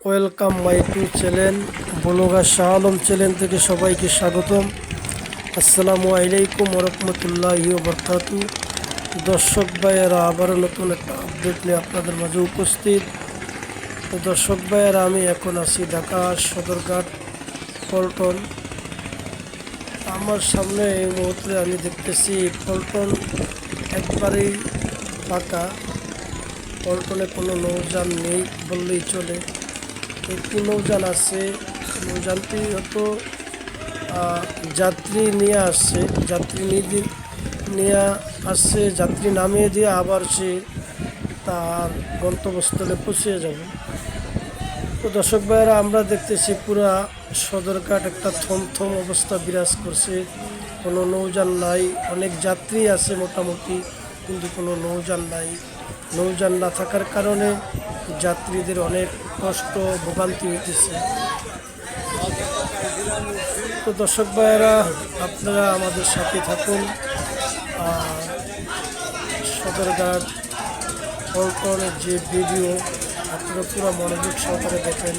Welcome my to channel blogger Shah Alam channel থেকে সবাইকে স্বাগতম। আসসালামু আলাইকুম ওরহমতুল্লাহি ওবরকাতু। দর্শক ভাইয়েরা, আবারও নতুন একটা আপডেট নিয়ে আপনাদের মাঝে উপস্থিত। তো দর্শক ভাইয়েরা, আমি এখন আছি ঢাকা সদরঘাট পল্টন। আমার সামনে এই মুহূর্তে আমি দেখতেছি পল্টন একবারেই ফাঁকা। পল্টনে কোনো নৌযান নেই বললেই চলে। একটি নৌযান আছে, নৌযানটি হয়তো যাত্রী নিয়ে আসছে, যাত্রী নামিয়ে দিয়ে আবার সে তার গন্তব্যস্থলে পৌঁছে যাবে। তো দর্শক ভাইয়েরা, আমরা দেখতেছি পুরা সদরঘাট একটা থমথম অবস্থা বিরাজ করছে। কোনো নৌযান নাই, অনেক যাত্রী আছে মোটামুটি, কিন্তু কোনো নৌযান নাই। নৌযান না থাকার কারণে যাত্রীদের অনেক কষ্ট ভোগান্তি হইতেছে। তো দর্শক ভাইয়েরা, আপনারা আমাদের সাথে থাকুন আর সদরঘাট পল্টনের যে ভিডিও আপনারা পুরো মনোযোগ সহকারে দেখেন।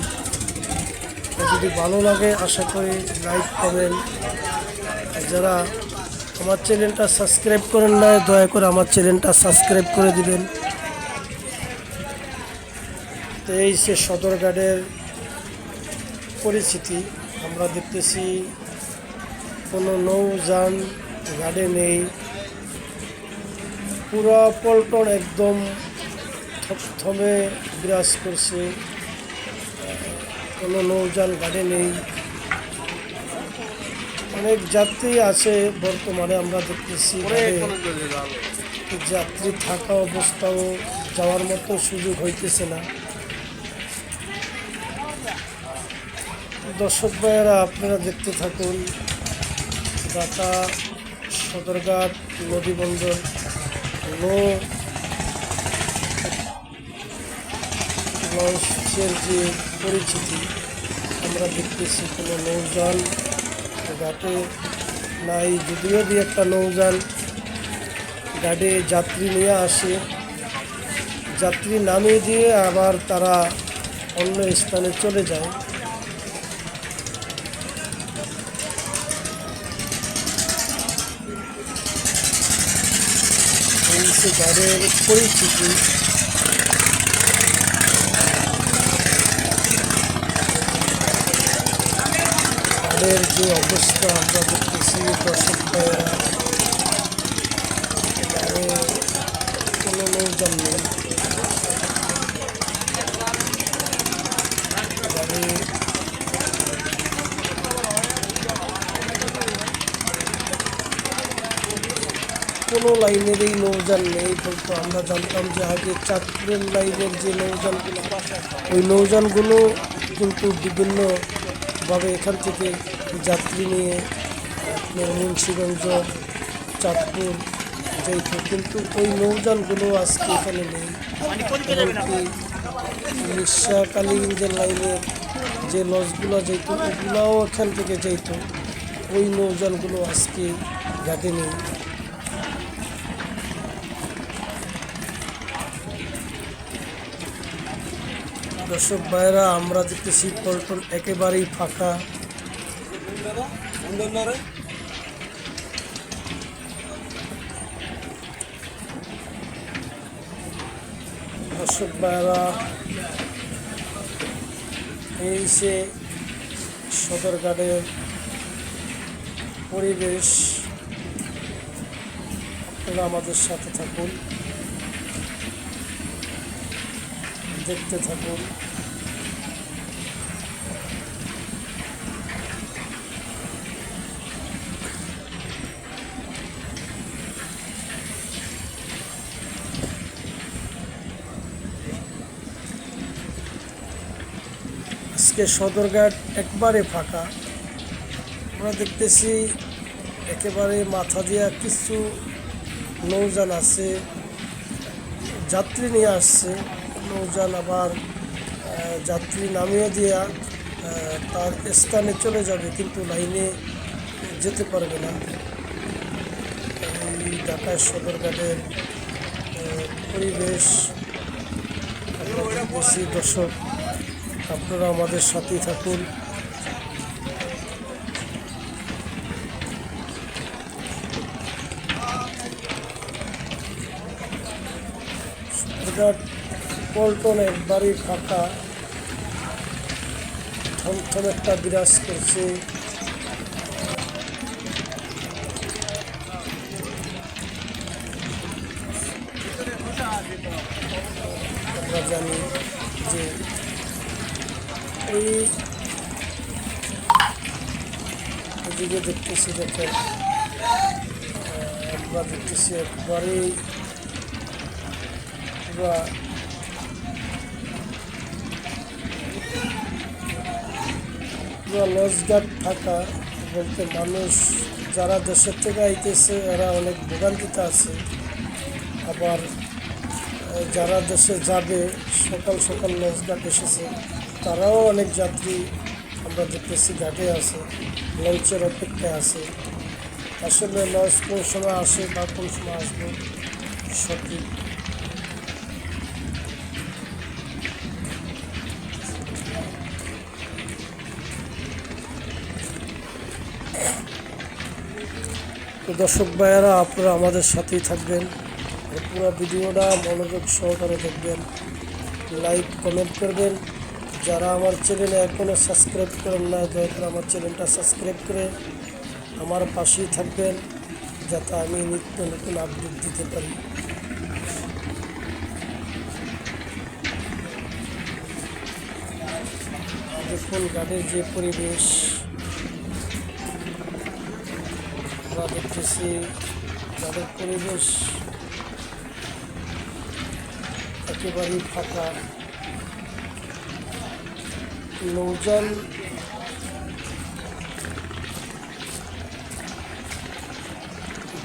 যদি ভালো লাগে আশা করি লাইক করবেন। যারা আমার চ্যানেলটা সাবস্ক্রাইব করেন না, দয়া করে আমার চ্যানেলটা সাবস্ক্রাইব করে দিবেন। তো এই সে সদরঘাটের পরিস্থিতি, আমরা দেখতেছি কোনো নৌযান ঘাটে নেই। পুরা পল্টন একদম থমথমে বিরাজ করছে, কোনো নৌযান ঘাটে নেই। অনেক যাত্রী আছে বর্তমানে, আমরা দেখতেছি যাত্রী থাকা অবস্থাও যাওয়ার মতো সুযোগ হইতেছে না। দর্শক ভাইয়েরা, আপনারা দেখতে থাকুন ঢাকা সদরঘাট নদীবন্দর লঞ্চের যে পরিচিতি, আমরা দেখতেছি কোনো নৌযান ঘাটে নাই। যদিও দিয়ে একটা নৌযান ঘাটে যাত্রী নিয়ে আসে, যাত্রী নামিয়ে দিয়ে আবার তারা অন্য স্থানে চলে যায়। এই ঘাটের পরিস্থিতি, ঘাটের যে অবস্থা আমরা দেখতেছি দর্শক ভাইয়েরা, কোনো নৌযান নেই। কোনো লাইনেরই নৌযান নেই। কিন্তু আমরা জানতাম যে আগে চাঁদপুরের লাইনের যে নৌযানগুলো, ওই নৌযানগুলো কিন্তু বিভিন্নভাবে এখান থেকে যাত্রী নিয়ে আপনার মুন্সিগঞ্জ, চাঁদপুর যেত, কিন্তু ওই নৌযানগুলো আজকে এখানে নেই। এমনকি নিশাকালীনদের লাইনের যে লঞ্চগুলো যেত, ওগুলাও এখান থেকে যেত, ওই নৌযানগুলো আজকে ঘাটে নেই। দর্শক ভাইয়েরা, আমরা দেখতেছি পল্টন একেবারেই ফাঁকা। দর্শক ভাইয়েরা, এই সে সদরঘাটের পরিবেশ, আপনারা আমাদের সাথে থাকুন, দেখতে থাকুন। আজকে সদরঘাট একবারে ফাঁকা। আমরা দেখতেছি একেবারে মাথা দিয়া কিছু নৌযান আছে, যাত্রী নিয়ে আসছে নৌযান, আবার যাত্রী নামিয়ে দিয়া তার স্থানে চলে যাবে, কিন্তু লাইনে যেতে পারবে না। এই ঢাকা সদরঘাটের পরিবেশ বেশি দর্শক আপনারা আমাদের সাথেই থাকুন। পল্টন একবারই ফাঁকা, থমথম একটা বিরাজ করছে। আমরা জানি যে এদিকে দেখতেছি, দেখেন আমরা দেখতেছি একবারেই পুরা লঞ্চঘাট থাকা বলতে মানুষ যারা দেশের থেকে আইতেছে এরা অনেক ভোগান্তিতে আছে, আবার যারা দেশে যাবে সকাল সকাল লঞ্চঘাট এসেছে তারাও অনেক যাত্রী আমরা দেখতেছি ঘাটে আছে, লঞ্চের অপেক্ষায় আছে। আসলে লঞ্চ কোন সময় আসে বা কোন সময় আসবে সঠিক তো দর্শক ভাইয়েরা, আপনারা আমাদের সাথেই থাকবেন, পুরো ভিডিওটা মনোযোগ সহকারে দেখবেন, লাইক কমেন্ট করবেন। যারা আমার চ্যানেলে এখনও সাবস্ক্রাইব করেন না, দয়া করে আমার চ্যানেলটা সাবস্ক্রাইব করে আমার পাশেই থাকবেন, যাতে আমি নিত্য নতুন আপডেট দিতে পারি। দেখুন ঘাটের যে পরিবেশ আমরা দেখতেছি, ঘাটের পরিবেশ একেবারেই ফাঁকা। নৌযান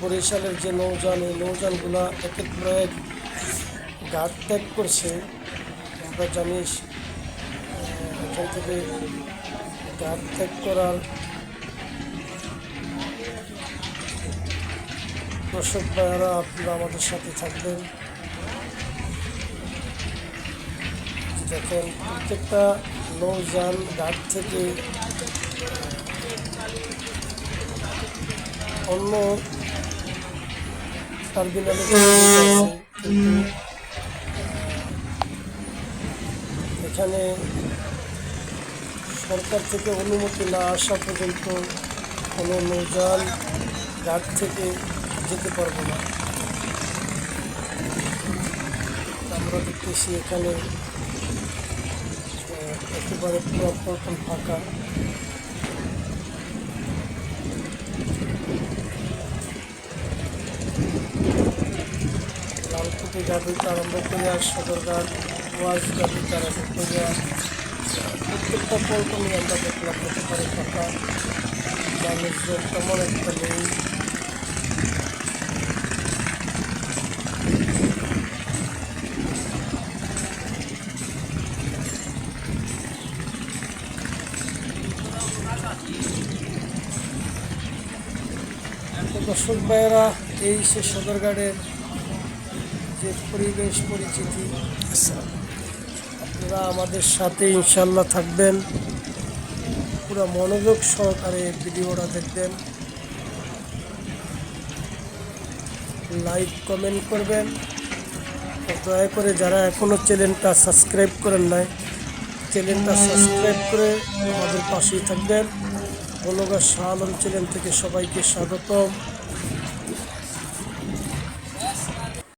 বরিশালের যে নৌযান, এই নৌযানগুলা একের পর এক ঘাট ত্যাগ করছে। আমরা জানি এখান থেকে ঘাট ত্যাগ করার দর্শক ভাইয়েরা, আপনারা আমাদের সাথে থাকবেন। দেখেন প্রত্যেকটা নৌযান ঘাট থেকে অন্য টার্মিনালে কিন্তু এখানে সরকার থেকে অনুমতি না আসা পর্যন্ত কোনো নৌযান ঘাট থেকে যেতে পারবো না। আমরা দেখতেছি এখানে একেবারে পুরো পল্টন ফাঁকা। লালকুটি ঘাট হইতে আরম্ভ করে আর সদরঘাট, ওয়াজ ঘাট হইতে আরম্ভ করে প্রত্যেকটা পল্টনই আমরা দেখলাম একেবারে ফাঁকা, মানুষজন তেমন একটা নেই। দর্শক ভাইয়েরা, এই সে সদরঘাটের যে পরিবেশ পরিচিতি, আপনারা আমাদের সাথে ইনশাল্লাহ থাকবেন, পুরো মনোযোগ সহকারে ভিডিওটা দেখবেন, লাইক কমেন্ট করবেন। দয়া করে যারা এখনও চ্যানেলটা সাবস্ক্রাইব করেন নাই, চ্যানেলটা সাবস্ক্রাইব করে আমাদের পাশেই থাকবেন। বলগা শাহ আলম চ্যানেল থেকে সবাইকে স্বাগতম।